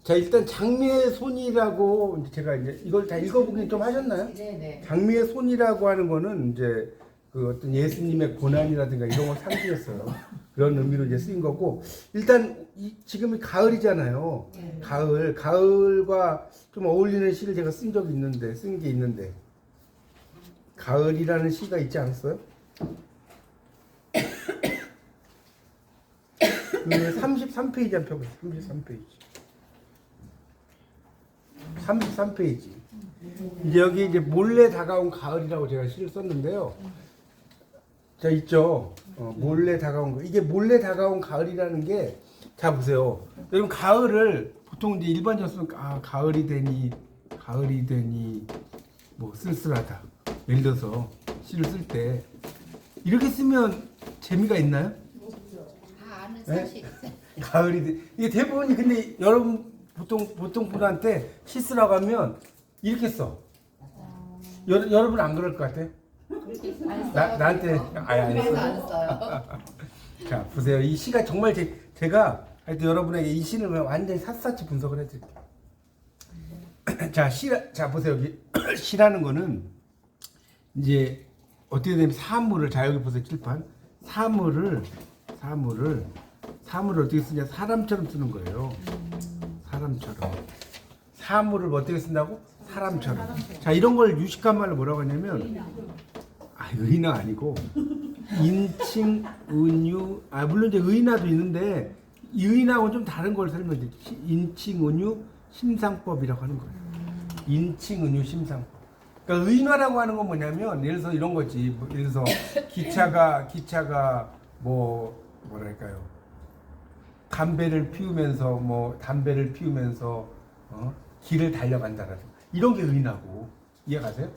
자, 일단 장미의 손이라고 제가 이제 이걸 다 읽어보긴 좀 하셨나요? 네네. 장미의 손이라고 하는 거는 이제 그 어떤 예수님의 고난이라든가 이런 걸 상징했어요. 그런 의미로 이제 쓰인 거고, 일단 지금이 가을이잖아요. 네. 가을과 좀 어울리는 시를 제가 쓴 게 있는데, 가을이라는 시가 있지 않았어요? 그 33페이지 한 펴보세요. 33페이지. 33페이지. 이제 여기 이제 몰래 다가온 가을이라고 제가 시를 썼는데요. 자, 있죠. 몰래 다가온 거. 이게 몰래 다가온 가을이라는 게, 자, 보세요. 여러분, 가을을 보통 이제 일반적으로 쓰면, 가을이 되니, 뭐, 쓸쓸하다. 예를 들어서 시를 쓸 때, 이렇게 쓰면 재미가 있나요? 다 아는 네? 사실. 이게 대부분이, 근데 여러분, 보통 분한테 시 쓰라고 하면, 이렇게 써. 여러분 안 그럴 것 같아요? 나한테 아예 안 그래서 했어요. 안 써요. 자, 보세요. 이 시가 정말 제가 하여튼 여러분에게 이 시를 완전히 샅샅이 분석을 해드릴게요. 자, 보세요. 여기 시라는 거는 이제 어떻게 되면 사물을, 자, 여기 보세요. 칠판. 사물을 어떻게 쓰냐? 사람처럼 쓰는 거예요. 사람처럼. 사물을 어떻게 쓴다고? 사람처럼. 자, 이런 걸 유식한 말로 뭐라고 하냐면, 의인화 아니고 인칭, 은유, 물론 이제 의인화도 있는데 이 의인화하고는 좀 다른 걸 설명해. 인칭, 은유, 심상법이라고 하는 거예요. 인칭, 은유, 심상법. 그러니까 의인화라고 하는 건 뭐냐면, 예를 들어서 이런 거지. 예를 들어서 기차가 뭐랄까요? 담배를 피우면서 길을 달려간다라든가 이런 게 의인화고, 이해가세요?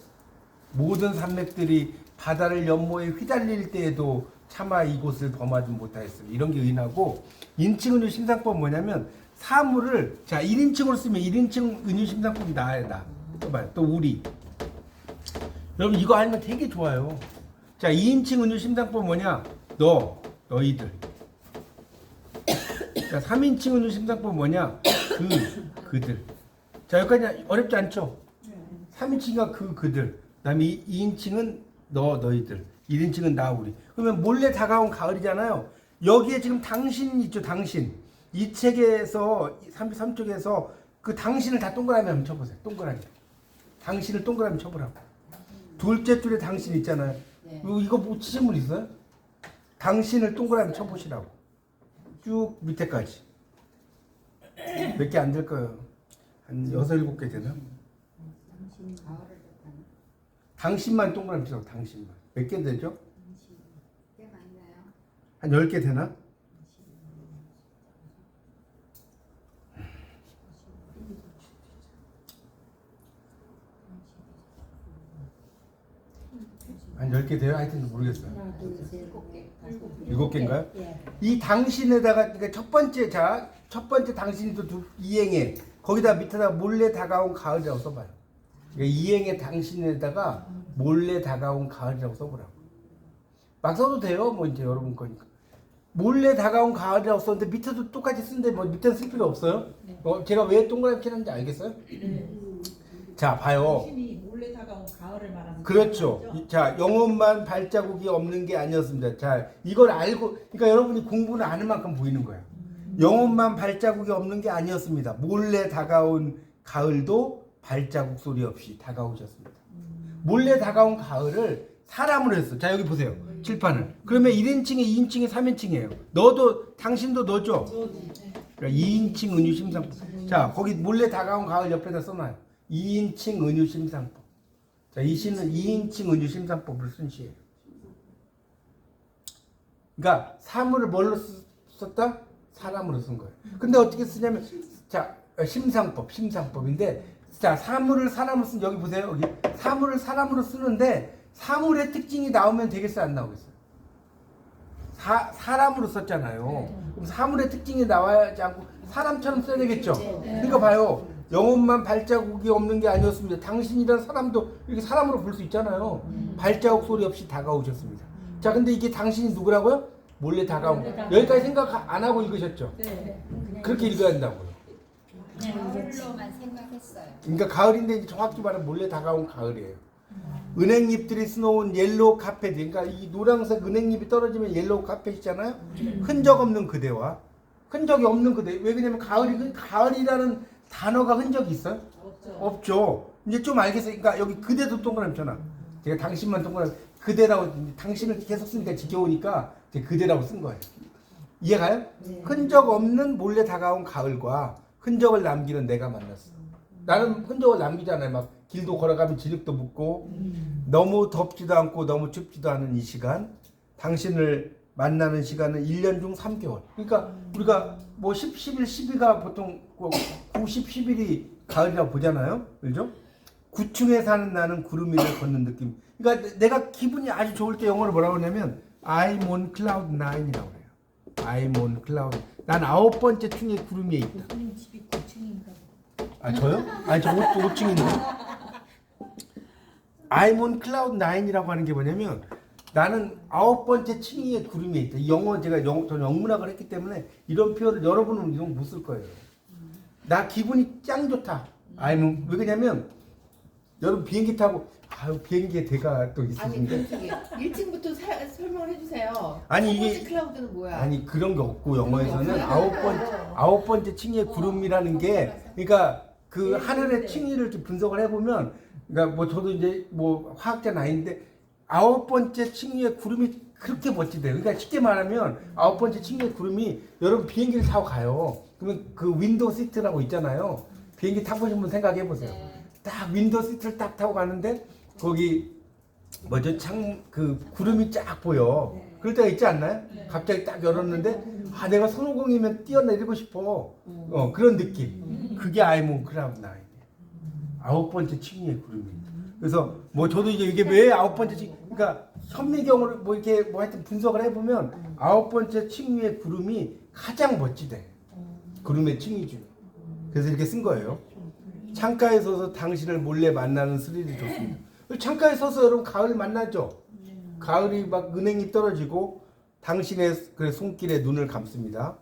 모든 산맥들이 바다를 연모에 휘달릴 때에도 차마 이곳을 범하지 못하였으니, 이런 게 의인하고, 인칭, 은유, 심상법은 뭐냐면, 사물을, 자, 1인칭으로 쓰면 1인칭, 은유, 심상법이 나와야. 또 봐요. 또 우리. 여러분, 이거 알면 되게 좋아요. 자, 2인칭, 은유, 심상법은 뭐냐? 너희들. 자, 3인칭, 은유, 심상법은 뭐냐? 그들. 자, 여기까지 어렵지 않죠? 3인칭이 그들. 그 다음에 2인칭은 너희들. 1인칭은 나, 우리. 그러면 몰래 다가온 가을이잖아요. 여기에 지금 당신 있죠, 당신. 이 책에서, 33쪽에서 그 당신을 다 동그라미 한번 쳐보세요. 동그라미. 당신을 동그라미 쳐보라고. 둘째 줄에 당신 있잖아요. 네. 이거 뭐 치신 분 있어요? 당신을 동그라미 쳐보시라고. 쭉 밑에까지. 몇 개 안 될 거예요. 한 6, 7개 되나? 당신만 동그라미 치라고, 당신만. 몇 개 되죠? 한 10개 되나? 한 10개 돼요? 하여튼 모르겠어요. 하나, 둘, 셋, 7개인가요? 예. 이 당신에다가, 그러니까 첫 번째 당신이 또 이행에, 거기다 밑에다가 몰래 다가온 가을이라고 써봐요. 그러니까 이행의 당신에다가 몰래 다가온 가을이라고 써보라고. 막 써도 돼요. 뭐 이제 여러분 거니까. 몰래 다가온 가을이라고 썼는데 밑에도 똑같이 쓰는데 뭐 밑에는 쓸 필요 없어요. 제가 왜 동그라미 칠하는지 알겠어요? 자, 봐요. 당신이 몰래 다가온 가을을 말하는 그렇죠. 거죠? 자, 영혼만 발자국이 없는 게 아니었습니다. 자, 이걸 알고, 그러니까 여러분이 공부는 아는 만큼 보이는 거예요. 영혼만 발자국이 없는 게 아니었습니다. 몰래 다가온 가을도 발자국 소리 없이 다가오셨습니다. 몰래 다가온 가을을 사람으로 했어. 자, 여기 보세요. 칠판을. 그러면 1인칭에 2인칭에 3인칭이에요. 당신도 너죠? 그러니까 2인칭 은유 심상법. 자, 거기 몰래 다가온 가을 옆에다 써놔요. 2인칭 은유 심상법. 자, 이 시는 2인칭 은유 심상법을 쓴 시예요. 그러니까 사물을 뭘로 썼다? 사람으로 쓴 거예요. 근데 어떻게 쓰냐면, 자, 심상법인데, 자, 사물을 사람으로 쓴, 여기 보세요. 여기 사물을 사람으로 쓰는데 사물의 특징이 나오면 되겠어요, 안 나오겠어요? 사람으로 썼잖아요. 그럼 사물의 특징이 나와야지 않고 사람처럼 써야 되겠죠? 그러니까 봐요. 영혼만 발자국이 없는 게 아니었습니다. 당신이란 사람도 이렇게 사람으로 볼 수 있잖아요. 발자국 소리 없이 다가오셨습니다. 자, 근데 이게 당신이 누구라고요? 몰래 다가온 거. 여기까지 생각 안 하고 읽으셨죠? 네. 그렇게 읽어야 한다고요. 했어요. 그러니까 가을인데 이제 정확히 말하면 몰래 다가온 가을이에요. 은행잎들이 스노운 옐로우 카펫, 그러니까 이 노란색 은행잎이 떨어지면 옐로우 카펫이잖아요. 흔적 없는 그대와 흔적이 없는 그대. 왜 그러냐면 가을이라는 단어가 흔적이 있어요? 없죠. 이제 좀 알겠어요. 그러니까 여기 그대도 동그라미잖아. 제가 당신만 동그라미 그대라고 당신을 계속 쓰니까 지겨우니까 이제 그대라고 쓴 거예요. 이해가요? 흔적 없는 몰래 다가온 가을과 흔적을 남기는 내가 만났어. 나는 흔적을 남기잖아요. 막 길도 걸어가면 진흙도 묻고 너무 덥지도 않고 너무 춥지도 않은 이 시간, 당신을 만나는 시간은 1년 중 3개월. 그러니까 우리가 뭐 10, 11, 12가 보통 9, 10, 11이 가을이라고 보잖아요. 그죠? 9층에 사는 나는 구름 위를 걷는 느낌. 그러니까 내가 기분이 아주 좋을 때 영어로 뭐라고 하냐면 I'm on cloud 9이라고 그래요. I'm on cloud. 난 9번째 층에 구름 위에 있다. 교수님 집이 9층인가? 아 저요? 아니 저 5층인데. I'm on cloud 9이라고 하는 게 뭐냐면 나는 9번째 층 위에 구름 위에 있다. 이 영어 저는 영문학을 했기 때문에 이런 표현을 여러분은 이런 못 쓸 거예요. 나 기분이 짱 좋다. 왜 그러냐면 여러분 비행기 타고 비행기에 대가 또 아니 있으신데 1층부터 설명을 해주세요. 아니, 첫 이게- 번째 클라우드는 뭐야? 아니 그런 게 없고 영어에서는 없어요. 아홉 번째 층의 구름이라는 게 그러니까 그 하늘의 층위를 이렇게 분석을 해보면 그러니까 뭐 저도 이제 뭐 화학자는 아닌데 9번째 층위의 구름이 그렇게 멋지대요. 그러니까 쉽게 말하면 9번째 층위의 구름이 여러분 비행기를 타고 가요. 그러면 그 윈도우 시트라고 있잖아요. 비행기 타보신 분 생각해 보세요. 딱 윈도우 시트를 딱 타고 가는데 거기 뭐죠 그 구름이 쫙 보여. 그럴 때가 있지 않나요? 갑자기 딱 열었는데 내가 손오공이면 뛰어내리고 싶어. 그런 느낌. 그게 I'm on cloud 9. 9번째 층위의 구름이. 그래서 뭐 저도 이게 왜 9번째 층 그러니까 현미경으로 뭐 이렇게 뭐 하여튼 분석을 해보면 9번째 층위의 구름이 가장 멋지대. 구름의 층위 중. 그래서 이렇게 쓴 거예요. 창가에 서서 당신을 몰래 만나는 스릴이 좋습니다. 창가에 서서 여러분 가을 만나죠. 가을이 막 은행이 떨어지고 당신의 그 손길에 눈을 감습니다.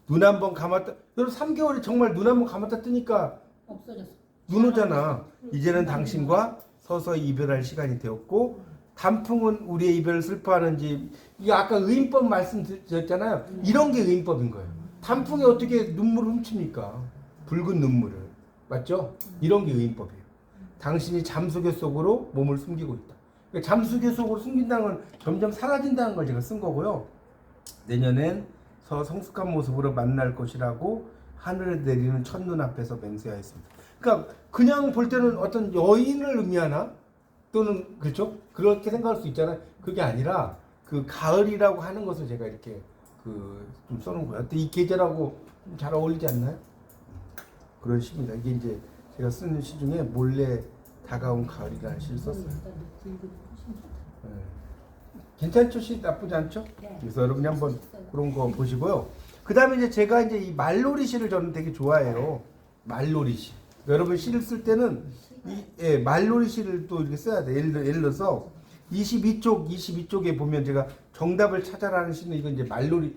눈 한 번 감았다. 여러분 3개월이 정말 눈 한 번 감았다 뜨니까 없어졌어. 눈 오잖아. 이제는 당신과 서서히 이별할 시간이 되었고 단풍은 우리의 이별을 슬퍼하는지 이게 아까 의인법 말씀드렸잖아요. 이런 게 의인법인 거예요. 단풍이 어떻게 눈물을 훔칩니까? 붉은 눈물을. 맞죠? 이런 게 의인법이에요. 당신이 잠수교 속으로 몸을 숨기고 있다. 그러니까 잠수교 속으로 숨긴다는 건 점점 사라진다는 걸 제가 쓴 거고요. 내년엔 성숙한 모습으로 만날 것이라고 하늘에 내리는 첫눈 앞에서 맹세하였습니다. 그러니까 그냥 볼 때는 어떤 여인을 의미하나? 또는 그렇죠? 그렇게 생각할 수 있잖아요. 그게 아니라 그 가을이라고 하는 것을 제가 이렇게 좀 써놓은 거예요. 이 계절하고 좀 잘 어울리지 않나요? 그런 시입니다. 이게 이제 제가 쓰는 시 중에 몰래 다가온 가을이라는 시를 썼어요. 네. 괜찮죠? 시 나쁘지 않죠? 그래서 여러분이 한번 그런 거 보시고요. 그 다음에 이제 제가 이제 이 말놀이 시를 저는 되게 좋아해요. 말놀이 시. 여러분 시를 쓸 때는 말놀이 시를 또 이렇게 써야 돼. 예를 들어서 22쪽에 보면 제가 정답을 찾아라는 시는 이건 이제 말놀이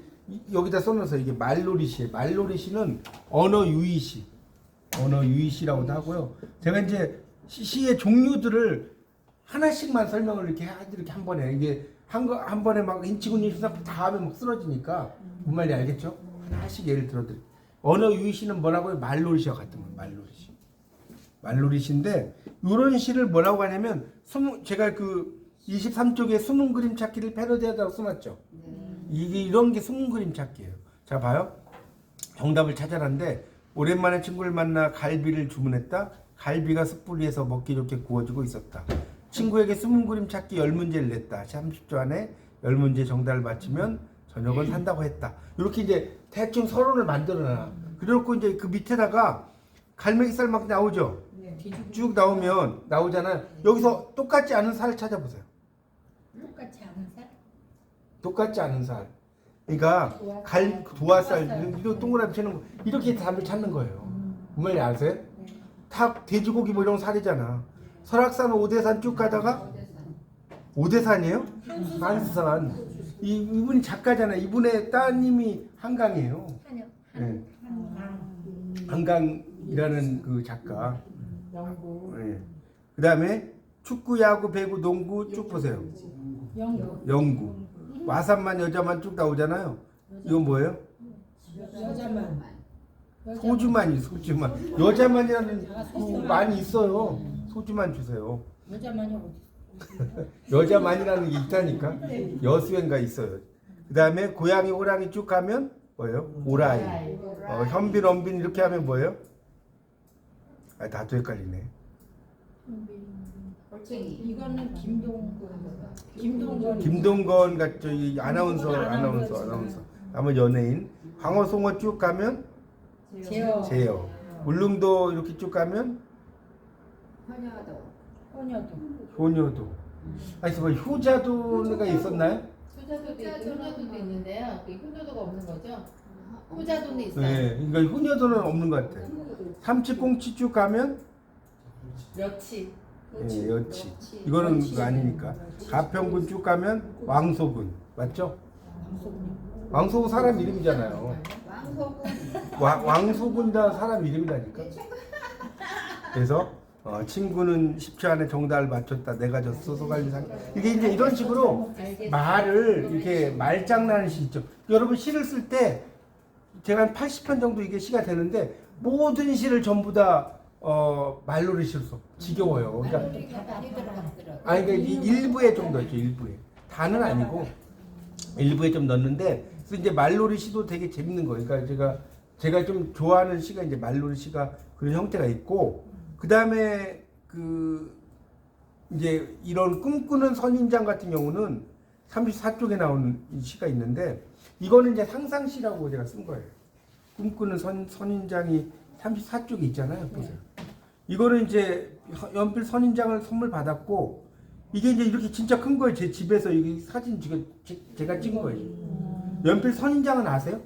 여기다 써놔서 이게 말놀이 시예요. 말놀이 시는 언어 유희 시. 언어 유희 시라고도 하고요. 제가 이제 시의 종류들을 하나씩만 설명을 이렇게 한 번에 이게 한 번에 막 인치군인치사 다 하면 막 쓰러지니까 뭔 말인지 알겠죠? 하나씩 예를 들어드릴게요. 언어 유희 시는 뭐라고요? 말놀이 시와 같은 거예요. 말놀이 시. 말놀이 시인데 이런 시를 뭐라고 하냐면 제가 그 23쪽에 숨은 그림 찾기를 패러디하다고 써놨죠. 이게 이런 게 숨은 그림 찾기예요. 자 봐요. 정답을 찾아라는데 오랜만에 친구를 만나 갈비를 주문했다. 갈비가 숯불 위에서 먹기 좋게 구워지고 있었다. 친구에게 숨은 그림 찾기 10문제를 냈다. 30초 안에 10문제 정답을 맞히면 저녁은 산다고 했다. 이렇게 이제 대충 서론을 만들어놔. 그래놓고 이제 그 밑에다가 갈매기살 막 나오죠. 쭉 나오잖아요. 여기서 똑같지 않은 살을 찾아보세요. 똑같이 않은 살? 똑같지 않은 살. 그러니까 도화살 이런 동그라미 치는 거 이렇게 답을 찾는 거예요. 뭔 말인지 아세요? 닭, 돼지고기 뭐 이런 살이잖아. 설악산 오대산 쭉 가다가 오대산이에요? 한수산. 이분이 작가잖아요. 이분의 따님이 한강이에요. 네. 한강 이라는 그 작가. 영구. 예. 그 다음에 축구, 야구, 배구, 농구 쭉 보세요. 영구. 영구. 와산만 여자만 쭉 나오잖아요. 이건 뭐예요? 여자만. 소주만이 소주만. 여자만이라는 그 많이 있어요. 소주만 주세요. 여자만이 어디? 여자만이라는 게 있다니까. 여수엔가 있어요. 그 다음에 고양이, 호랑이 쭉 가면 뭐예요? 오라이. 현빈, 원빈 이렇게 하면 뭐예요? 아, 나도 헷갈리네. 벌챙이. 이거는 김동건 같죠? 이 아나운서. 아마 연예인. 광어, 송어 쭉 가면 제어. 제요. 울릉도 이렇게 쭉 가면 혼여도. 효녀도. 아니, 뭐 효자도가 있었나요? 효자도도 있는데요. 그 효자도가 없는 거죠? 효자도는 있어요. 네, 그러니까 효녀도는 없는 것 같아요. 삼치꽁치 쭉 가면 멸치. 예, 여치. 이거는 그거 아니니까. 가평군 쭉 가면 왕소군. 맞죠? 왕소군 사람 이름이잖아요. 왕소군이라는 사람 이름이라니까. 그래서 친구는 10초 안에 정답을 맞췄다. 내가 졌어. 소갈리상. 이게 이제 이런 식으로 말을 이렇게 말장난을 시 있죠. 여러분 시를 쓸 때 제가 한 80편 정도 이게 시가 되는데 모든 시를 전부 다 말로를 실수 지겨워요. 그러니까 많이 들어갔더라고요. 아니 그러니까 이 일부에 좀 넣었죠. 일부에 다는 아니고 일부에 좀 넣었는데 그래서 이제 말놀이 시도 되게 재밌는 거예요. 그러니까 제가 좀 좋아하는 시가 이제 말놀이 시가 그런 형태가 있고 그 다음에 그 이제 이런 꿈꾸는 선인장 같은 경우는 34쪽에 나오는 시가 있는데 이거는 이제 상상시라고 제가 쓴 거예요. 꿈꾸는 선인장이 34쪽에 있잖아요. 보세요. 이거는 이제 연필 선인장을 선물 받았고 이게 이제 이렇게 진짜 큰 거예요. 제 집에서 이 사진 제가 찍은 거예요. 연필 선인장은 아세요?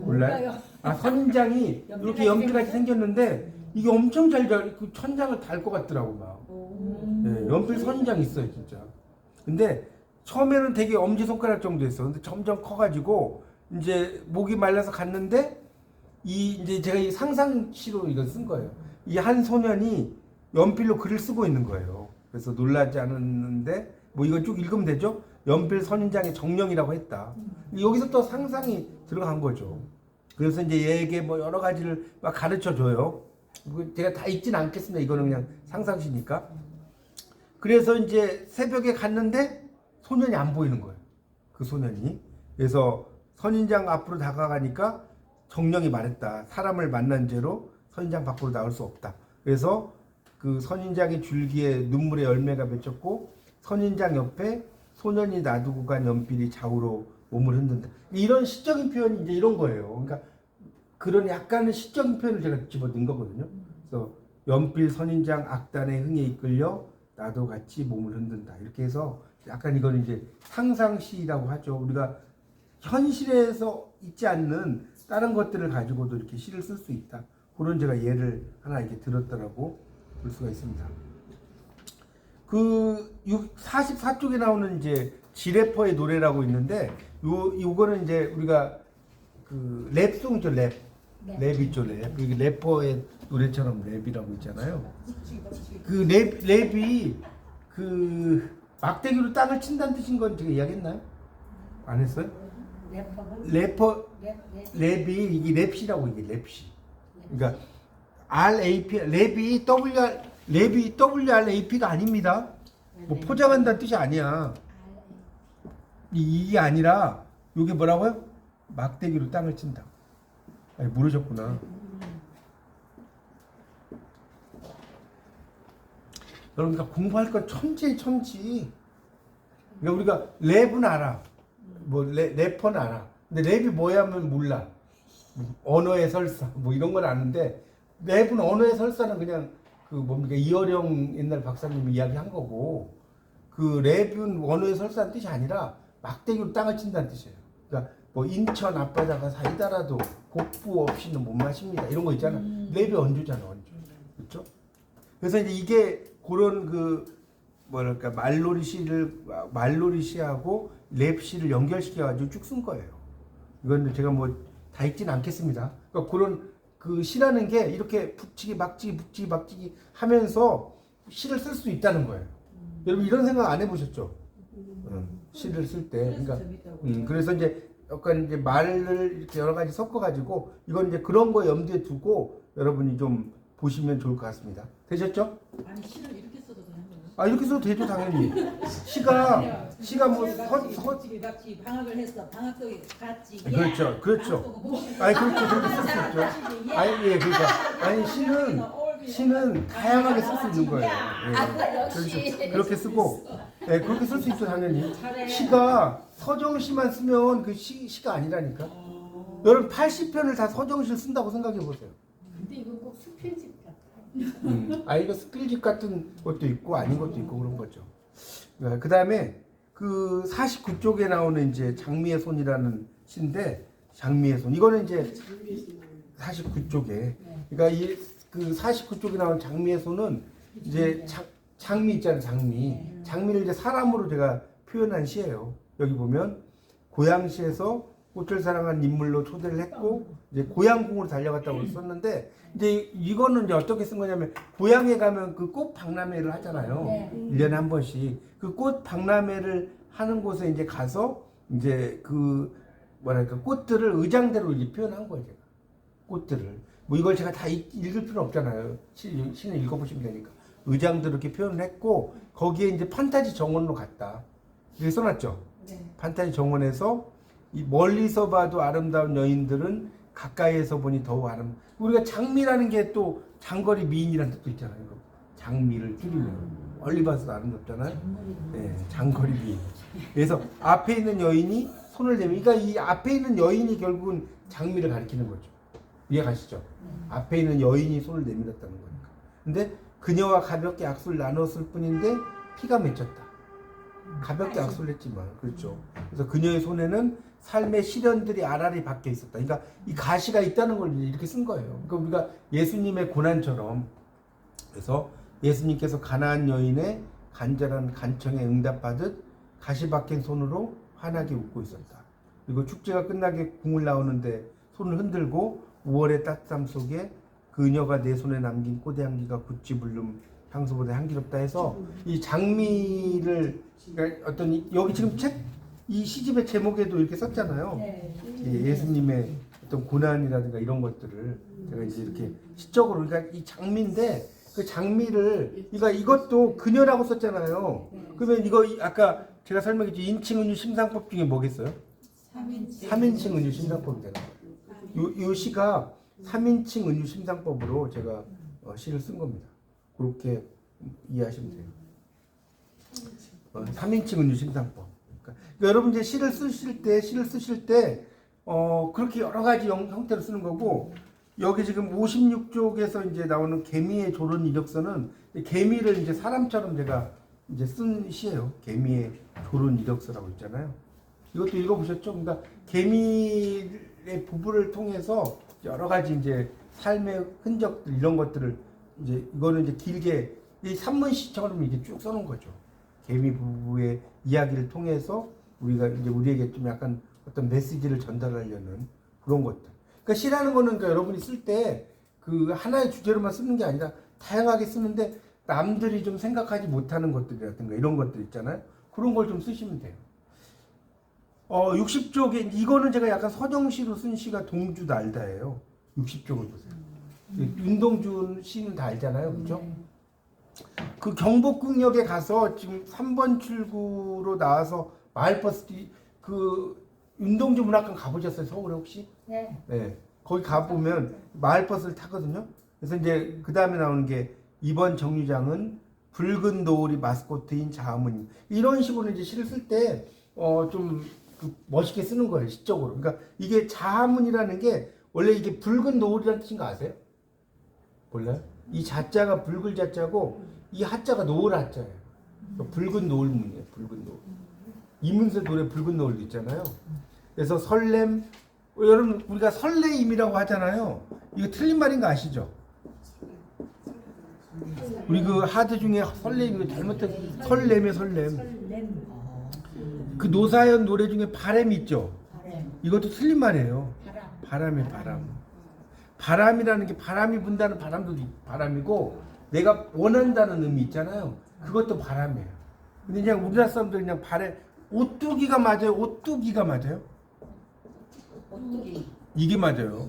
몰라요? 아, 선인장이 이렇게 연필같이 생겼는데 이게 엄청 그 천장을 달 것 같더라고 막. 네, 연필 선인장 있어요 진짜. 근데 처음에는 되게 엄지손가락 정도였어. 근데 점점 커가지고 이제 목이 말라서 갔는데 이제 제가 이 상상시로 이걸 쓴 거예요. 이 한 소년이 연필로 글을 쓰고 있는 거예요. 그래서 놀라지 않았는데 뭐 이건 쭉 읽으면 되죠. 연필 선인장의 정령이라고 했다. 여기서 또 상상이 들어간 거죠. 그래서 이제 얘에게 뭐 여러 가지를 막 가르쳐 줘요. 제가 다 읽진 않겠습니다. 이거는 그냥 상상시니까. 그래서 이제 새벽에 갔는데 소년이 안 보이는 거예요. 그 소년이. 그래서 선인장 앞으로 다가가니까 정령이 말했다. 사람을 만난 죄로 선인장 밖으로 나올 수 없다. 그래서 그 선인장의 줄기에 눈물의 열매가 맺혔고 선인장 옆에 소년이 놔두고 간 연필이 좌우로 몸을 흔든다. 이런 시적인 표현이 이제 이런 거예요. 그러니까 그런 약간의 시적인 표현을 제가 집어넣은 거거든요. 그래서 연필 선인장 악단의 흥에 이끌려 나도 같이 몸을 흔든다. 이렇게 해서 약간 이건 이제 상상시라고 하죠. 우리가 현실에서 있지 않는 다른 것들을 가지고도 이렇게 시를 쓸 수 있다. 그런 제가 예를 하나 이렇게 들었다라고 볼 수가 있습니다. 그 44쪽에 나오는 이제 지래퍼의 노래라고 있는데 요거는 이제 우리가 그 랩송이죠. 랩 있죠. 랩. 이게 래퍼의 노래처럼 랩이라고 있잖아요. 그 랩이 그 막대기로 땅을 친다는 뜻인 건 제가 이야기했나요? 안 했어요? 랩이 이게 랩시라고 이게 랩시. 그러니까 RAP 랩이 WRAP가 아닙니다. 뭐 포장한다는 뜻이 아니야. 이게 아니라 이게 뭐라고요? 막대기로 땅을 친다. 아니, 모르셨구나. 여러분, 그러니까 공부할 건 천지. 그러니까 우리가 랩은 알아. 뭐 래퍼는 알아. 근데 랩이 뭐야 하면 몰라. 언어의 설사 뭐 이런 건 아는데 랩은 언어의 설사는 그냥 그 뭡니까 이어령 옛날 박사님이 이야기한 거고 그 랩은 언어의 설사는 뜻이 아니라 막대기로 땅을 친다는 뜻이에요. 그러니까 뭐 인천 앞바다가 사이다라도 곡부 없이는 못 마십니다. 이런 거 있잖아. 랩이 언주잖아, 언주. 그렇죠? 그래서 이제 이게 그런 그 뭐랄까 말놀이 시하고 랩 시를 연결시켜 가지고 쭉 쓴 거예요. 이건 제가 뭐 다 읽지는 않겠습니다. 그러니까 그런 그 시라는 게 이렇게 북치기 막치기 북치기 막치기 하면서 시를 쓸 수 있다는 거예요. 여러분 이런 생각 안 해보셨죠? 시를 쓸 때. 그러니까 그래서 이제 약간 이제 말을 이렇게 여러 가지 섞어가지고 이건 이제 그런 거 염두에 두고 여러분이 좀 보시면 좋을 것 같습니다. 되셨죠? 아니 시를 이렇게 써도 되는 거예요? 아 이렇게 써도 되죠 당연히. 시가 뭐 같이 방학을 했어. 방학 속에 같이. 그렇죠, 그렇죠. 아니 그렇죠, 그렇게 쓸 수 있죠. 아니 예, 그러니까 아니 시는 다양하게 쓸 수 있는 거예요. 예. 그렇게 쓰고, 예, 그렇게 쓸 수 있어 당연히. 시가 서정시만 쓰면 그 시가 아니라니까. 여러분 80편을 다 서정시를 쓴다고 생각해 보세요. 근데 이건 꼭 수필집 같아. 아 이거 스킬집 같은 것도 있고 아닌 것도 있고 그런 거죠. 그 다음에 그 49쪽에 나오는 이제 장미의 손이라는 시인데 장미의 손 이거는 이제 49쪽에 그러니까 이 그 49쪽에 나오는 장미의 손은 이제 장미 있잖아요. 장미를 이제 사람으로 제가 표현한 시예요. 여기 보면 고양시에서 꽃을 사랑한 인물로 초대를 했고 이제 고향궁으로 달려갔다고 썼는데 이제 이거는 이제 어떻게 쓴 거냐면 고향에 가면 그 꽃 박람회를 하잖아요. 1년에 한 번씩 그 꽃 박람회를 하는 곳에 이제 가서 이제 그 뭐랄까 꽃들을 의장대로 이제 표현한 거예요. 제가 꽃들을 뭐 이걸 제가 다 읽을 필요 없잖아요. 시는 읽어보시면 되니까 의장대로 이렇게 표현을 했고 거기에 이제 판타지 정원으로 갔다 이렇게 써놨죠. 판타지 정원에서 이 멀리서 봐도 아름다운 여인들은 가까이에서 보니 더욱 아름. 우리가 장미라는 게 또 장거리 미인이라는 뜻도 있잖아요. 장미를 줄이면 멀리 봐서도 아름답잖아요. 네, 장거리 미인. 그래서 앞에 있는 여인이 손을 대면, 그러니까 이 앞에 있는 여인이 결국은 장미를 가리키는 거죠. 이해가시죠? 앞에 있는 여인이 손을 내밀었다는 거니까. 근데 그녀와 가볍게 악수를 나눴을 뿐인데 피가 맺혔다. 가볍게 악수를 했지만 그렇죠. 그래서 그녀의 손에는 삶의 시련들이 알알이 박혀 있었다. 그러니까 이 가시가 있다는 걸 이렇게 쓴 거예요. 그러니까 우리가 예수님의 고난처럼 그래서 예수님께서 가나안 여인의 간절한 간청에 응답하듯 가시 박힌 손으로 환하게 웃고 있었다. 그리고 축제가 끝나게 궁을 나오는데 손을 흔들고 5월의 따뜻함 속에 그녀가 내 손에 남긴 꽃의 향기가 구찌 불름 향수보다 향기롭다 해서 이 장미를 그러니까 어떤 여기 지금 이 시집의 제목에도 이렇게 썼잖아요. 예수님의 어떤 고난이라든가 이런 것들을 제가 이제 이렇게 시적으로 그러니까 이 장미인데 그 장미를 그러니까 이것도 그녀라고 썼잖아요. 그러면 이거 아까 제가 설명했죠. 인칭 은유 심상법 중에 뭐겠어요? 3인칭 은유 심상법이잖아요. 요 시가 3인칭 은유 심상법으로 제가 시를 쓴 겁니다. 그렇게 이해하시면 돼요. 3인칭 은유 심상법. 그러니까 여러분 이제 시를 쓰실 때 그렇게 여러 가지 형태로 쓰는 거고 여기 지금 56쪽에서 이제 나오는 개미의 조론 이력서는 개미를 이제 사람처럼 제가 이제 쓴 시예요. 개미의 조론 이력서라고 있잖아요. 이것도 읽어보셨죠? 그러니까 개미의 부부를 통해서 여러 가지 이제 삶의 흔적들 이런 것들을 이제 이거는 이제 길게 이 산문시처럼 이렇게 쭉 써놓은 거죠. 개미 부부의 이야기를 통해서 우리가 이제 우리에게 좀 약간 어떤 메시지를 전달하려는 그런 것들. 그러니까 시라는 거는 그러니까 여러분이 쓸 때 그 하나의 주제로만 쓰는 게 아니라 다양하게 쓰는데 남들이 좀 생각하지 못하는 것들이라든가 이런 것들 있잖아요. 그런 걸 좀 쓰시면 돼요. 60쪽에 이거는 제가 약간 서정시로 쓴 시가 동주 날다예요. 60쪽을 보세요. 윤동주 시는 다 알잖아요. 그렇죠? 그 경복궁역에 가서 지금 3번 출구로 나와서 마을버스 그 윤동주 문학관 가보셨어요? 서울에 혹시? 네. 네. 거기 가보면 마을버스를 타거든요. 그래서 이제 그 다음에 나오는 게 이번 정류장은 붉은 노을이 마스코트인 자아문 이런 식으로 이제 시를 쓸 때 좀 멋있게 쓰는 거예요. 시적으로. 그러니까 이게 자아문이라는 게 원래 이게 붉은 노을이라는 뜻인 거 아세요? 몰라요? 이 자자가 붉을 자자고 이 하자가 노을 하자예요. 그러니까 붉은 노을문이에요. 붉은 노을. 이문세 노래 붉은 노을도 있잖아요. 그래서 설렘 여러분 우리가 설레임이라고 하잖아요. 이거 틀린 말인 거 아시죠? 우리 그 하드 중에 설레임 잘못된 설렘의 설렘. 그 노사연 노래 중에 바람이 있죠. 이것도 틀린 말이에요. 바람의 바람. 바람이라는 게 바람이 분다는 바람도 바람이고 내가 원한다는 의미 있잖아요. 그것도 바람이에요. 근데 그냥 우리나라 사람들 그냥 발에 오뚜기가 맞아요. 오뚜기가 맞아요. 오뚜기. 이게 맞아요.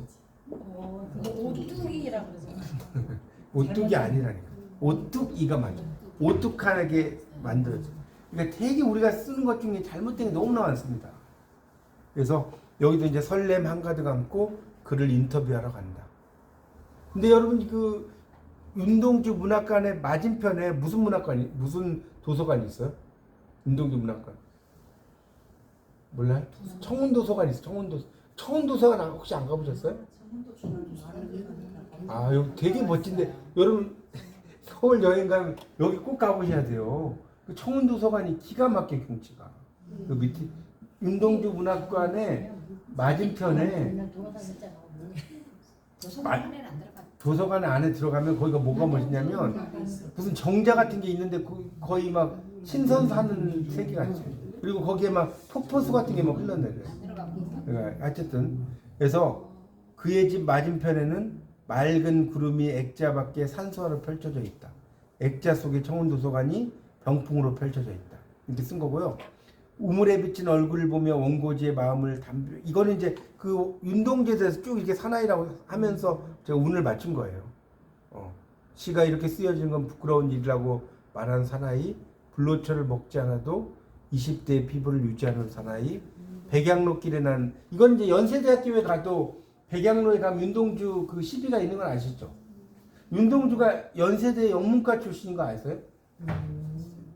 오뚜기라고 그러죠. 오뚜기 아니라니까. 오뚜기가 맞아. 오뚝하게 만들어져. 그러니까 되게 우리가 쓰는 것 중에 잘못된 게 너무나 많습니다. 그래서 여기도 이제 설렘 한가득 안고 그를 인터뷰하러 간다. 근데 여러분 그 윤동주 문학관의 맞은편에 무슨 도서관이 있어요? 윤동주 문학관. 몰라요? 청운도서관 있어. 청운도서관 혹시 안 가보셨어요? 아 여기 되게 멋진데 여러분 서울 여행 가면 여기 꼭 가보셔야 돼요. 그 청운도서관이 기가 막힌 경치가. 그 밑에 윤동주 문학관의 맞은편에 도서관 안에 들어가면 거기가 뭐가 멋있냐면 무슨 정자 같은 게 있는데 거의 막 신선 사는 세계 같이. 그리고 거기에 막 폭포수 같은 게 막 흘러내려요. 그러니까 어쨌든 그래서 그의 집 맞은편에는 맑은 구름이 액자 밖에 산수화로 펼쳐져 있다. 액자 속에 청운도서관이 병풍으로 펼쳐져 있다. 이렇게 쓴 거고요. 우물에 비친 얼굴을 보며 원고지의 마음을 이거는 이제 그 윤동주에 대해서 쭉 이렇게 사나이라고 하면서 제가 운을 맞춘 거예요. 시가 이렇게 쓰여진 건 부끄러운 일이라고 말한 사나이, 불로초를 먹지 않아도 20대의 피부를 유지하는 사나이, 백양로길에 난 이건 이제 연세대학교에 가도 백양로에 가면 윤동주 그 시비가 있는 건 아시죠? 윤동주가 연세대 영문과 출신인 거 아세요?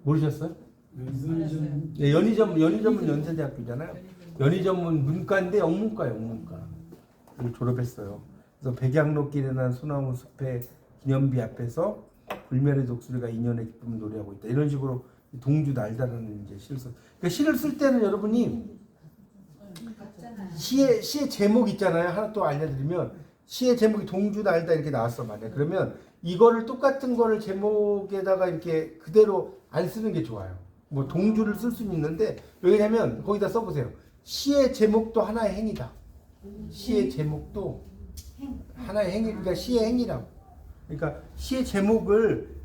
모르셨어요? 네, 연희전문 연세대학교잖아요. 연희전문 문과인데 영문과. 졸업했어요. 그래서 백양로길에 난 소나무 숲의 기념비 앞에서 불멸의 독수리가 인연의 기쁨을 노래하고 있다. 이런 식으로 동주 날다라는 이제 시를 써. 그러니까 시를 쓸 때는 여러분이 시의 제목 있잖아요. 하나 또 알려드리면 시의 제목이 동주 날다 이렇게 나왔어 말이야. 그러면 이거를 똑같은 거를 제목에다가 이렇게 그대로 안 쓰는 게 좋아요. 뭐 동주를 쓸 수는 있는데 왜냐면 거기다 써보세요. 시의 제목도 하나의 행위다. 시의 제목도 하나의 행위. 그러니까 시의 행위라고. 그러니까 시의 제목을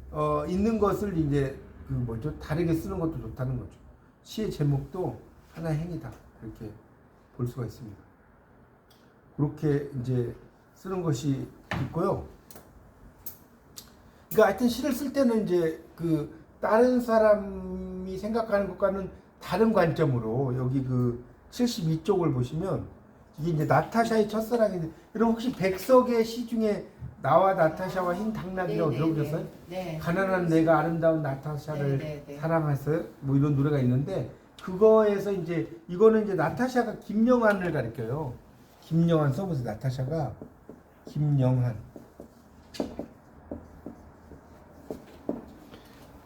있는 것을 이제 그 뭐죠? 다르게 쓰는 것도 좋다는 거죠. 시의 제목도 하나의 행위다. 이렇게 볼 수가 있습니다. 그렇게 이제 쓰는 것이 있고요. 그러니까 하여튼 시를 쓸 때는 이제 그 다른 사람이 생각하는 것과는 다른 관점으로 여기 그 72쪽을 보시면 이게 이제 나타샤의 첫사랑인데 여러분 혹시 백석의 시 중에 나와 나타샤와 흰 당나귀라고 들어보셨어요? 네. 가난한 내가 아름다운 나타샤를 사랑했어요? 뭐 이런 노래가 있는데 그거에서 이제 이거는 이제 나타샤가 김영한을 가리켜요. 김영한 써보세요. 나타샤가 김영한.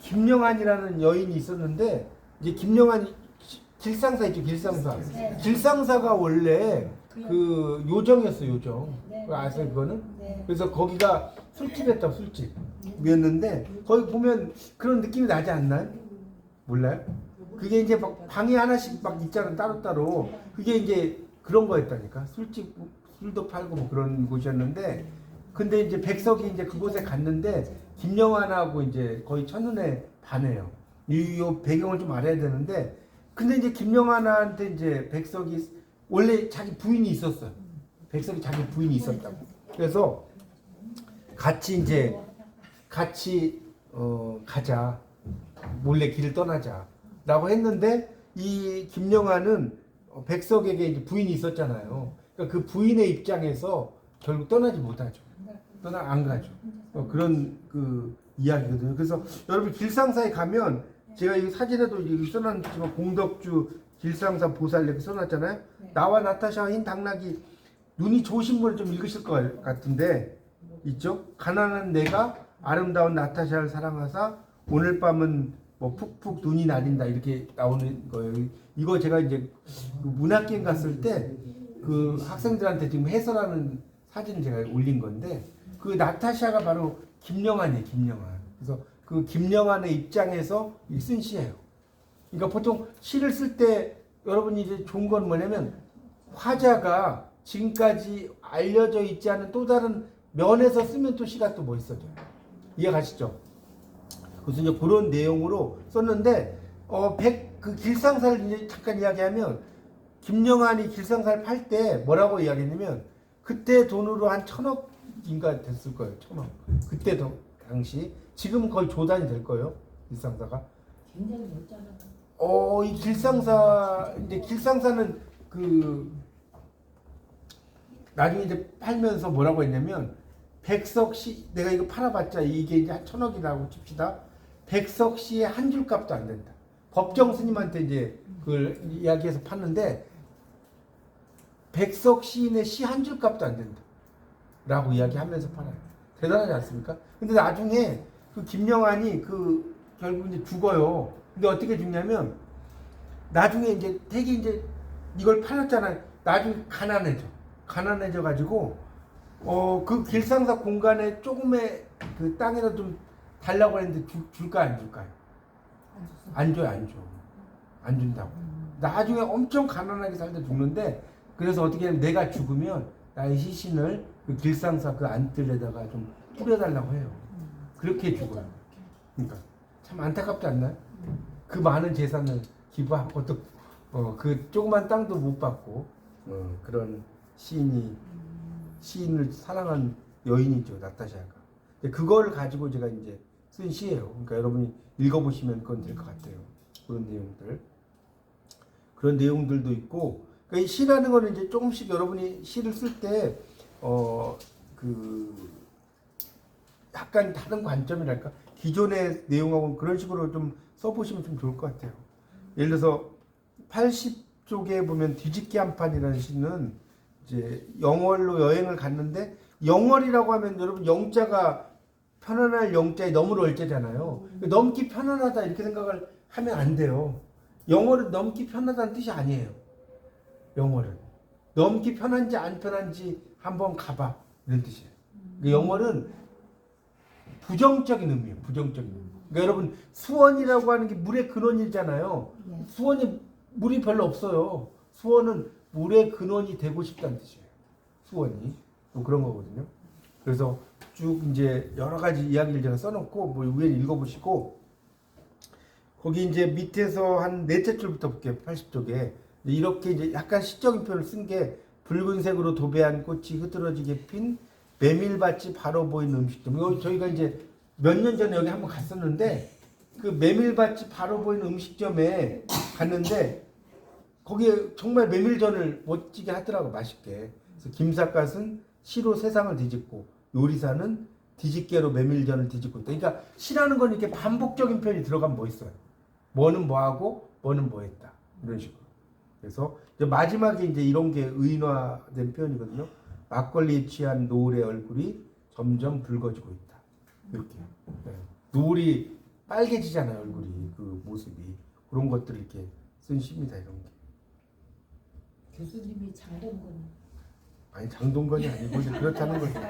김영한이라는 여인이 있었는데 이제 김영한 길상사 있죠. 길상사. 네. 길상사가 원래 그 요정이었어요. 요정. 네. 그거 아세요 그거는? 네. 그래서 거기가 술집이었다. 술집이었는데 거기 보면 그런 느낌이 나지 않나요? 몰라요? 그게 이제 막 방이 하나씩 막 있잖아. 따로따로. 그게 이제 그런 거였다니까. 술집 술도 팔고 뭐 그런 곳이었는데 근데 이제 백석이 이제 그곳에 갔는데 김영환하고 이제 거의 첫눈에 반해요. 이 배경을 좀 알아야 되는데 근데 이제 김영환한테 이제 백석이 원래 자기 부인이 있었어요. 백석이 자기 부인이 있었다고. 그래서 같이 가자. 몰래 길을 떠나자라고 했는데 이 김영환은 백석에게 이제 부인이 있었잖아요. 그러니까 그 부인의 입장에서 결국 떠나지 못하죠. 안 가죠. 그런 그 이야기거든요. 그래서 여러분 길상사에 가면 제가 이 사진에도 여기 써놨지만 공덕주 길상사 보살 이렇게 써놨잖아요. 나와 나타샤와 흰 당나귀 눈이 좋으신 분을 좀 읽으실 것 같은데 있죠? 가난한 내가 아름다운 나타샤를 사랑하사 오늘 밤은 뭐 푹푹 눈이 내린다 이렇게 나오는 거예요. 이거 제가 이제 그 문학기행 갔을 때 그 학생들한테 지금 해설하는 사진을 제가 올린 건데 그 나타샤가 바로 김영한이에요. 김영한. 그래서 그 김영한의 입장에서 쓴 시예요. 그러니까 보통 시를 쓸 때 여러분이 이제 좋은 건 뭐냐면 화자가 지금까지 알려져 있지 않은 또 다른 면에서 쓰면 또 시가 또 멋있어져요. 이해가시죠? 그래서 이제 그런 내용으로 썼는데 그 길상사를 이제 잠깐 이야기하면 김영환이 길상사를 팔 때 뭐라고 이야기했냐면 그때 돈으로 한 1,000억인가 됐을 거예요. 1,000억. 그때 당시 지금 거의 조단이 될 거예요. 길상사가. 굉장히 넓잖아. 이 길상사 이제 길상사는 그 나중에 이제 팔면서 뭐라고 했냐면 백석시 내가 이거 팔아봤자 이게 이제 한 1,000억이라고 칩시다. 백석시의 한 줄 값도 안 된다. 법정 스님한테 이제 그걸 이야기해서 팠는데 백석 시인의 시 한 줄 값도 안 된다. 라고 이야기하면서 팔아요. 대단하지 않습니까? 근데 나중에 그 김영환이 그 결국 이제 죽어요. 근데 어떻게 죽냐면 나중에 이제 되게 이제 이걸 팔았잖아요. 나중에 가난해져 가지고 그 길상사 공간에 조금의 그 땅이라도 좀 달라고 했는데 줄까 안 줄까요? 안 줘요, 안 줘. 안 준다고. 나중에 엄청 가난하게 살다 죽는데 그래서 어떻게 하면 내가 죽으면 나의 시신을 그 길상사 그 안뜰에다가 좀 뿌려달라고 해요. 그렇게 죽어요. 그러니까 참 안타깝지 않나요? 그 많은 재산을 기부하고 또 그 조그만 땅도 못 받고 그런 시인을 사랑한 여인이죠, 나타샤가. 그걸 가지고 제가 이제 쓴 시예요. 그러니까 여러분이 읽어보시면 그건 될 것 같아요. 그런 내용들도 있고, 그러니까 이 시라는 거는 이제 조금씩 여러분이 시를 쓸 때 그 약간 다른 관점이랄까, 기존의 내용하고 그런 식으로 좀 써보시면 좀 좋을 것 같아요. 예를 들어서 80쪽에 보면 뒤집기 한판이라는 시는 이제 영월로 여행을 갔는데, 영월이라고 하면 여러분 영자가 편안할 영자에 넘을 월자잖아요. 넘기 편안하다 이렇게 생각을 하면 안 돼요. 영월은 넘기 편하다는 뜻이 아니에요. 영월은 넘기 편한지 안 편한지 한번 가봐 이런 뜻이에요. 영월은 부정적인 의미예요. 부정적인 의미. 그러니까 여러분 수원이라고 하는 게 물의 근원이잖아요. 수원이 물이 별로 없어요. 수원은 물의 근원이 되고 싶다는 뜻이에요. 수원이 또 그런 거거든요. 그래서 쭉 이제 여러 가지 이야기를 제가 써놓고 뭐 위에 읽어보시고, 거기 이제 밑에서 한 넷째 줄부터 볼게요. 80쪽에 이렇게 이제 약간 시적인 표현을 쓴 게 붉은색으로 도배한 꽃이 흐드러지게 핀 메밀밭이 바로 보이는 음식점. 이거 저희가 이제 몇 년 전에 여기 한번 갔었는데 그 메밀밭이 바로 보이는 음식점에 갔는데 거기에 정말 메밀전을 멋지게 하더라고, 맛있게. 그래서 김삿갓은 시로 세상을 뒤집고 요리사는 뒤집개로 메밀전을 뒤집고 있다. 그러니까 시라는 건 이렇게 반복적인 표현이 들어가면 뭐 있어요. 뭐는 뭐하고 뭐는 뭐했다. 이런 식으로. 그래서 이제 마지막에 이제 이런 게 의인화된 표현이거든요. 막걸리에 취한 노을의 얼굴이 점점 붉어지고 있다. 이렇게. 네. 노을이 빨개지잖아요, 얼굴이. 그 모습이. 그런 것들을 이렇게 쓴 시입니다, 이런 게. 교수님이 장동건. 아니 장동건이 아니고 이제 그렇다는 거죠.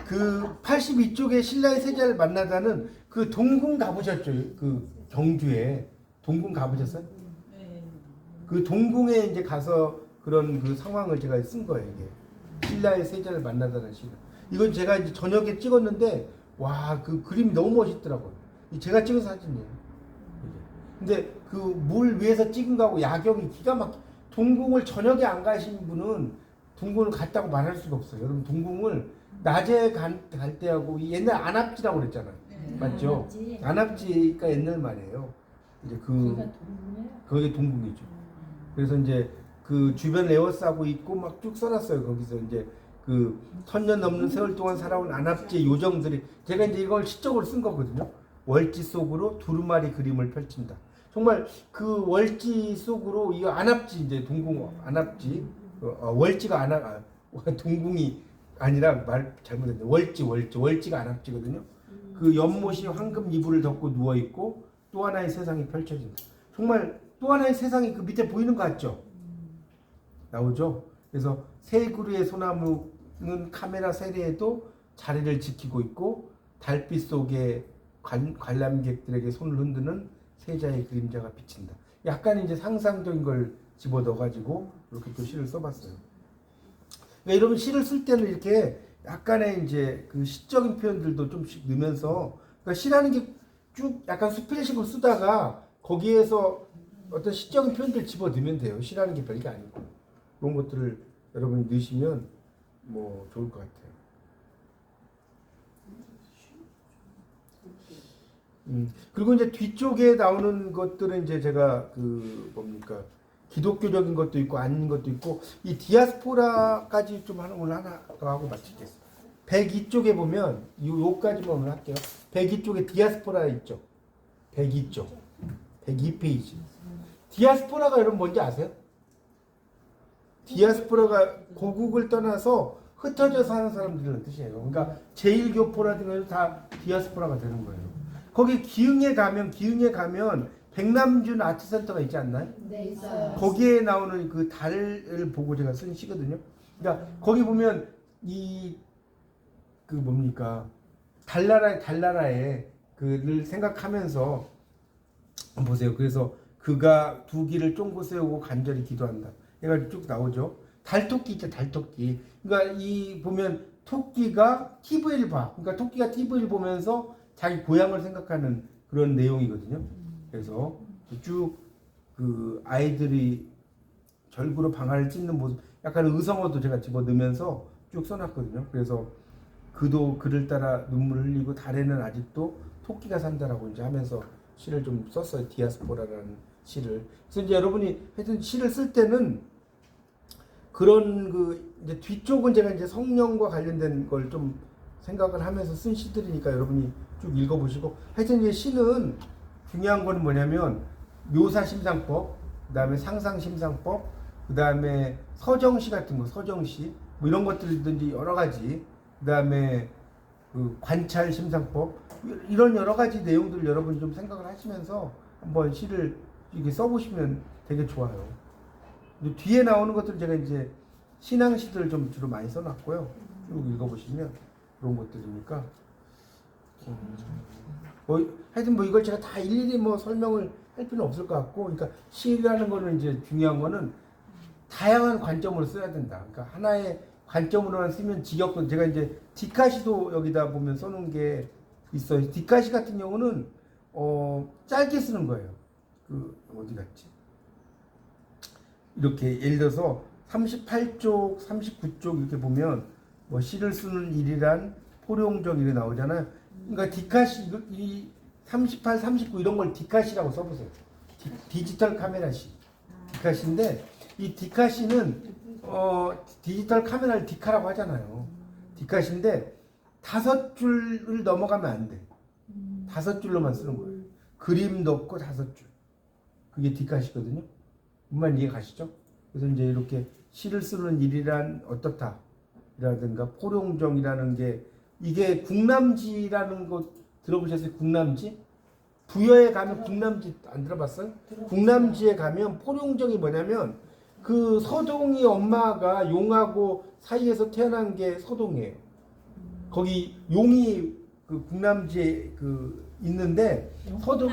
그 82쪽에 신라의 세자를 만나다는 그 동궁 가보셨죠? 그 경주에 동궁 가보셨어요? 그 동궁에 이제 가서 그런 그 상황을 제가 쓴 거예요. 이게 신라의 세자를 만나다는 시. 이건 제가 이제 저녁에 찍었는데 와, 그 그림이 너무 멋있더라고요. 제가 찍은 사진이에요. 근데 그 물 위에서 찍은 거하고 야경이 기가 막혀. 동궁을 저녁에 안 가신 분은 동궁을 갔다고 말할 수가 없어요. 여러분 동궁을 낮에 갈 때하고 옛날 안압지라고 그랬잖아요. 맞죠? 안압지가 옛날 말이에요. 이제 거기 동궁이죠. 그래서 이제 그 주변 에워싸고 있고 막 쭉 써놨어요. 거기서 이제 그 1000년 넘는 세월 동안 살아온 안압지의 요정들이, 제가 이제 이걸 시적으로 쓴 거거든요. 월지 속으로 두루마리 그림을 펼친다. 정말 그 월지 속으로 이 안압지, 이제 동궁 안압지, 월지가 동궁이 아니라 말 잘못했네. 월지가 안압지거든요. 그 연못이 황금 이불을 덮고 누워 있고 또 하나의 세상이 펼쳐진다. 정말 또 하나의 세상이 그 밑에 보이는 거 같죠? 나오죠? 그래서 새 그루의 소나무는 카메라 세례에도 자리를 지키고 있고 달빛 속에 관람객들에게 손을 흔드는 세자의 그림자가 비친다. 약간 이제 상상적인 걸 집어 넣어가지고 이렇게 또 시를 써봤어요. 그러니까 여러분 시를 쓸 때는 이렇게 약간의 이제 그 시적인 표현들도 좀씩 넣으면서 그러니까 시라는 게 쭉 약간 수필식으로 쓰다가 거기에서 어떤 시적인 표현들 집어 넣으면 돼요. 시라는 게 별게 아니고 그런 것들을 여러분이 넣으시면 뭐 좋을 것 같아요. 그리고 이제 뒤쪽에 나오는 것들은 이제 제가 그 뭡니까 기독교적인 것도 있고 아닌 것도 있고 이 디아스포라까지 좀 오늘 하나 더 하고 마치겠습니다. 102쪽에 보면 요까지만 오늘 할게요. 102쪽에 디아스포라 있죠. 102쪽. 102페이지. 디아스포라가 여러분 뭔지 아세요? 디아스포라가 고국을 떠나서 흩어져 사는 사람들이라는 뜻이에요. 그러니까 제1교포라든가 다 디아스포라가 되는 거예요. 거기 기흥에 가면 백남준 아트센터가 있지 않나요? 네, 있어요. 거기에 나오는 그 달을 보고 제가 쓴 시거든요. 그러니까 거기 보면 이 그 뭡니까 달나라의 그를 생각하면서 보세요. 그래서 그가 두 길을 쫑고 세우고 간절히 기도한다. 얘가 쭉 나오죠. 달토끼 있죠, 달토끼. 그러니까 이 보면 토끼가 TV를 봐. 그러니까 토끼가 TV를 보면서 자기 고향을 생각하는 그런 내용이거든요. 그래서 쭉 그 아이들이 절구로 방아를 찢는 모습, 약간 의성어도 제가 집어 넣으면서 쭉 써놨거든요. 그래서 그도 그를 따라 눈물을 흘리고 달에는 아직도 토끼가 산다라고 이제 하면서 시를 좀 썼어요. 디아스포라라는 시를. 그래서 이제 여러분이 하여튼 시를 쓸 때는 그런 그 이제 뒤쪽은 제가 이제 성령과 관련된 걸 좀 생각을 하면서 쓴 시들이니까 여러분이 쭉 읽어보시고 하여튼 이제 시는 중요한 거는 뭐냐면 묘사 심상법, 그다음에 상상 심상법, 그다음에 서정시 같은 거, 서정시 뭐 이런 것들이든지 여러 가지, 그다음에 그 관찰 심상법 이런 여러 가지 내용들을 여러분이 좀 생각을 하시면서 한번 시를 이렇게 써보시면 되게 좋아요. 뒤에 나오는 것들 제가 이제 신앙시들을 좀 주로 많이 써놨고요. 쭉 읽어보시면 그런 것들이니까 뭐 하여튼 뭐 이걸 제가 다 일일이 뭐 설명을 할 필요는 없을 것 같고, 그러니까 시라는 거는 이제 중요한 거는 다양한 관점으로 써야 된다. 그러니까 하나의 관점으로만 쓰면 지겹고, 제가 이제 디카시도 여기다 보면 써놓은 게 있어요. 디카시 같은 경우는 짧게 쓰는 거예요. 그 어디 갔지? 이렇게 예를 들어서 38쪽, 39쪽 이렇게 보면 뭐 시를 쓰는 일이란 포용적 일이 나오잖아요. 그러니까 디카시 이 38, 39 이런 걸 디카시라고 써보세요. 디지털 카메라시 디카시인데 이 디카시는 디지털 카메라를 디카라고 하잖아요. 디카시인데 5줄을 넘어가면 안 돼. 5줄로만 쓰는 거예요. 그림 넣고 5줄. 그게 디카시거든요. 정말 이해 가시죠? 그래서 이제 이렇게 시를 쓰는 일이란 어떻다 라든가 포용정이라는 게, 이게 국남지라는 거 들어보셨어요? 국남지? 부여에 가면 국남지 안 들어봤어요? 국남지에 가면 포용정이 뭐냐면 그 서동이 엄마가 용하고 사이에서 태어난 게 서동이에요. 거기 용이 그 국남지에 그 있는데 서동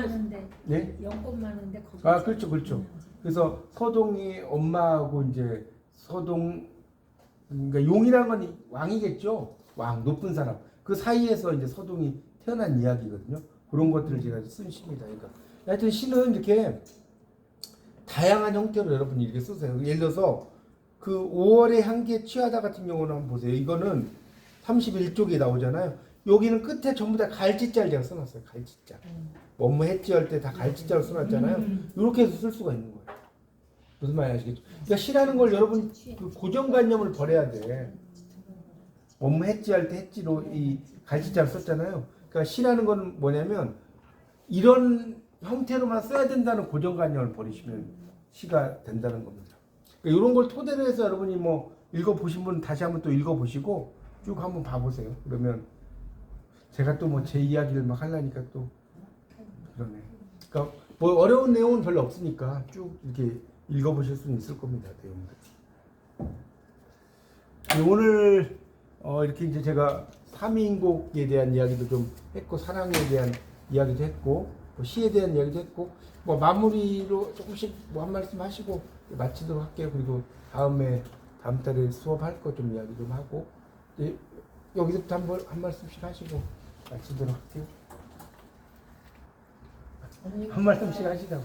네? 영꽃 많은데 거기 아 그렇죠 그렇죠. 그래서 서동이 엄마하고 이제 서동, 그러니까 용이란 건 왕이겠죠. 왕 높은 사람. 그 사이에서 이제 서동이 태어난 이야기거든요. 그런 것들을 제가 쓴 시입니다. 그러니까 하여튼 시는 이렇게 다양한 형태로 여러분이 이렇게 쓰세요. 예를 들어서 그 5월의 향기에 취하다 같은 경우는 한번 보세요. 이거는 31쪽에 나오잖아요. 여기는 끝에 전부 다 갈짓자를 제가 써놨어요. 갈짓자. 뭐뭐 했지 할 때 다 갈짓자로 써놨잖아요. 이렇게 해서 쓸 수가 있는 거예요. 무슨 말인지 아시겠죠? 그러니까 시라는 걸 여러분 그 고정관념을 버려야 돼. 뭐뭐 했지 할 때 했지로 이 갈짓자를 썼잖아요. 그러니까 시라는 건 뭐냐면 이런 형태로만 써야 된다는 고정관념을 버리시면 시가 된다는 겁니다. 그러니까 이런 걸 토대로 해서 여러분이 뭐 읽어보신 분 다시 한번 또 읽어보시고 쭉 한번 봐보세요. 그러면 제가 또 뭐 제 이야기를 막 하려니까 또 그러네. 그러니까 뭐 어려운 내용은 별로 없으니까 쭉 이렇게 읽어보실 수는 있을 겁니다. 내용들. 오늘 이렇게 이제 제가 삼위인곡에 대한 이야기도 좀 했고, 사랑에 대한 이야기도 했고, 뭐 시에 대한 이야기도 했고, 뭐 마무리로 조금씩 뭐 한 말씀 하시고 마치도록 할게요. 그리고 다음에 다음 달에 수업할 거 좀 이야기 좀 하고 여기서부터 한 말씀씩 하시고 마치도록 할게요. 한 말씀씩 하시라고.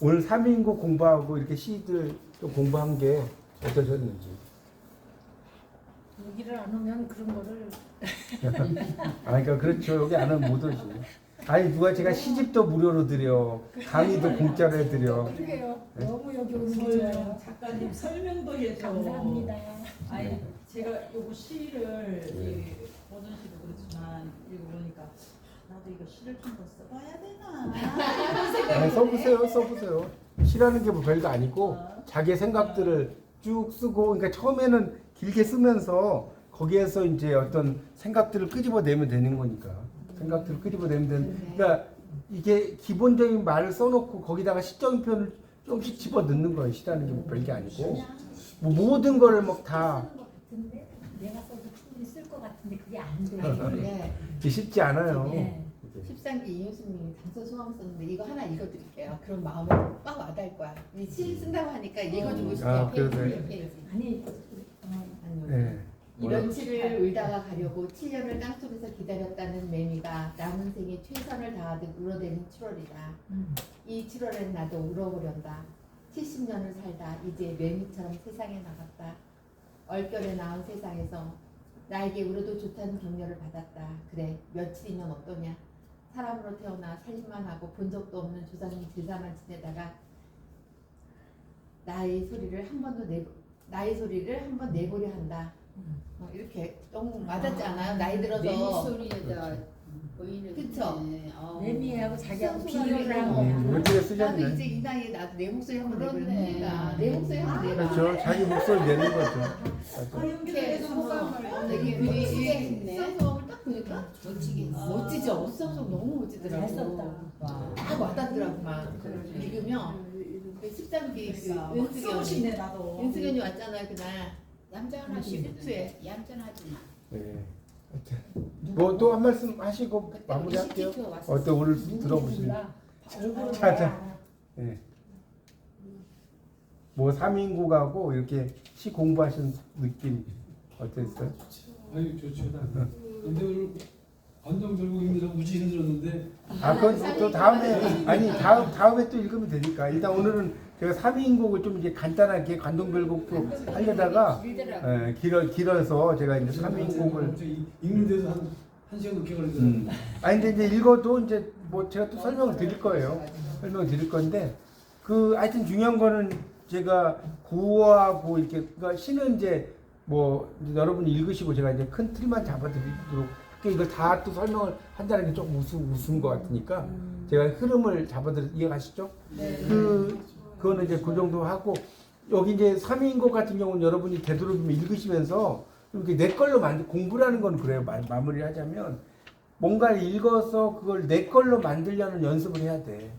오늘 3인국 공부하고 이렇게 시들 좀 공부한 게 어떠셨는지. 여기를 안 오면 그런 거를 그러니까 그렇죠. 여기 안 오면 못 오지. 아니 누가 제가 시집도 무료로 드려, 강의도 공짜로 해드려. 그러게요. 네. 너무 여기 오는 게 좋아요. 작가님 설명도 해줘. 감사합니다. 아니 제가 요거 시를 버전 시도 그렇지만 읽어보니까 나도 이거 시를 좀 더 써봐야 되나? 아니, 써보세요. 시라는 게 뭐 별거 아니고 자기의 생각들을 쭉 쓰고, 그러니까 처음에는 길게 쓰면서 거기에서 이제 어떤 생각들을 끄집어내면 되는 거니까. 생각들을 끄집어내면 되는. 그러니까 이게 기본적인 말을 써놓고 거기다가 시적인 표현을 조금씩 집어 넣는 거예요. 시라는 게 뭐 별게 아니고. 뭐 모든 거를 막 다 같은데 내가 써도 충분히 쓸 것 같은데 그게 안 돼. 네. 쉽지 않아요. 네. 13기 이효수님이 장서 소감 썼는데 이거 하나 읽어드릴게요. 그럼 마음에 빡 와닿을 거야. 이 시 쓴다고 하니까 읽어주고 싶어. 그러네. 페이지. 아니 아니, 네. 이런 치를 울다가 가려고 7년을 땅속에서 기다렸다는 매미가 남은 생에 최선을 다하듯 울어대는 7월이다. 이 7월엔 나도 울어보련다. 70년을 살다 이제 매미처럼 세상에 나갔다. 얼결에 나온 세상에서 나에게 울어도 좋다는 격려를 받았다. 그래, 며칠이면 어떠냐. 사람으로 태어나 살림만 하고 본 적도 없는 조상님 제사만 지내다가 나의 소리를 한 번 내보려 한다. 이렇게 너무 와닿지 않아요? 나이 들어서. 매미 소리에다 보이는. 그쵸? 매미하고 자기하고 소소하게 비교를 한 하고. 거야. 어떻게 나도 쓰셨네. 이제 이 나이에 나도 내 목소리 한번 그렇네. 내보려니까 내 목소리 한번 내봐. 그렇죠. 자기 목소리 내는 거죠. 맞아. 이렇게 소감을 되게 멋지게 우리 했네. 수성을 딱 보니까 멋지게 했어. 멋지죠? 수성성 너무 멋지더라고. 잘 썼다. 딱 와닿더라고 막. 읽으면 13기 그 쓰고 싶네 나도. 은수견이 왔잖아요 그날. 얌전하시. 습수에. 얌전하지 마. 네. 뭐 또 한 말씀 하시고 마무리할게요. 어때 오늘 들어보시면. 자. 네. 뭐 3인국하고 이렇게 시 공부하신 느낌 어땠어요? 아유 좋죠. 근데 오늘 관동절곡입니다. 무지 힘들었는데 그건 또 다음에 아니 다음에 또 읽으면 되니까 일단 오늘은 제가 3인국을 좀 이제 간단하게 관동별곡도 하려다가 길어서 제가 이제 3인국을 읽는데도 한 시간 넘게 걸리더라고요. 아니 근데 이제 읽어도 이제 뭐 제가 또 설명을 드릴 거예요. 설명을 드릴 건데 하여튼 중요한 거는 제가 구어하고 이렇게 그러니까 시는 이제 뭐 이제 여러분이 읽으시고 제가 이제 큰 틀만 잡아드리도록 할게요. 이걸 다 또 설명을 한다는 게 조금 우스운 것 같으니까 제가 흐름을 이해가시죠? 네. 그거는 이제 그 정도 하고 여기 이제 3인국 같은 경우는 여러분이 되도록이면 읽으시면서 이렇게 내 걸로 공부라는 건 그래요. 마무리를 하자면 뭔가를 읽어서 그걸 내 걸로 만들려는 연습을 해야 돼.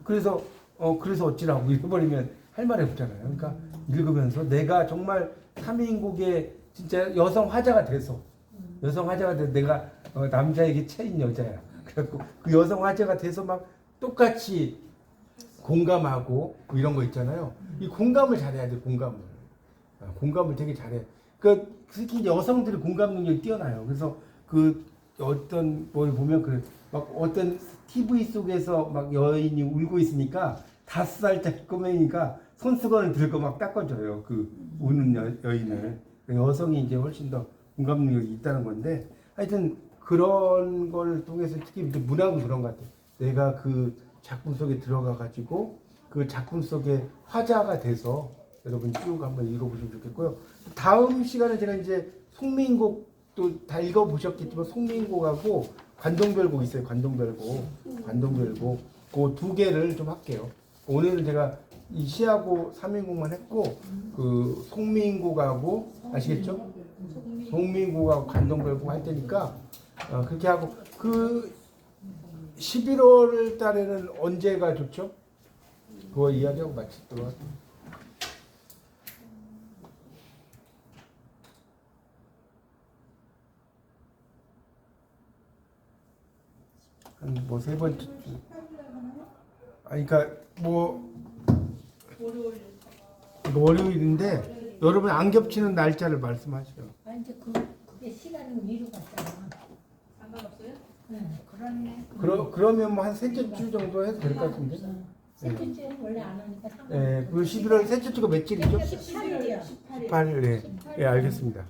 그래서 어찌라고 읽어버리면 할 말이 없잖아요. 그러니까 읽으면서 내가 정말 3인국의 진짜 여성 화자가 돼서 내가 남자에게 채인 여자야. 그래갖고 그 여성 화자가 돼서 막 똑같이 공감하고 뭐 이런 거 있잖아요. 이 공감을 잘해야 돼. 공감을 되게 잘해. 특히 이제 여성들이 공감 능력이 뛰어나요. 그래서 어떤 뭘 보면 막 어떤 TV 속에서 막 여인이 울고 있으니까 5살짜리 꼬맹이가 손수건을 들고 막 닦아줘요. 우는 여인을. 여성이 이제 훨씬 더 공감 능력이 있다는 건데 하여튼 그런 걸 통해서 특히 이제 문학은 그런 것 같아요. 내가 그 작품 속에 들어가 가지고 그 작품 속에 화자가 돼서 여러분 쭉 한번 읽어보시면 좋겠고요. 다음 시간에 제가 이제 송민곡도 다 읽어보셨겠지만 송민곡하고 관동별곡 있어요. 관동별곡 그 2개를 좀 할게요. 오늘은 제가 이 시하고 3인곡만 했고 그 송민곡하고 아시겠죠? 송민곡하고 관동별곡 할 테니까 그렇게 하고 11월 달에는 언제가 좋죠? 그거 이야기하고 마치도록 할게요. 한 뭐 3번째 주. 그러니까 뭐 월요일인데 여러분 안 겹치는 날짜를 말씀하셔요. 아 이제 그게 시간은 위로 갔잖아. 상관없어요? 네, 그러네. 그러면 뭐 한 셋째 주 정도 해도 될 것 같은데. 셋째 주에 원래 안 하니까 상관없어. 예, 그 11월 셋째 주가 며칠이죠? 18일이요. 18일. 18일. 예, 알겠습니다.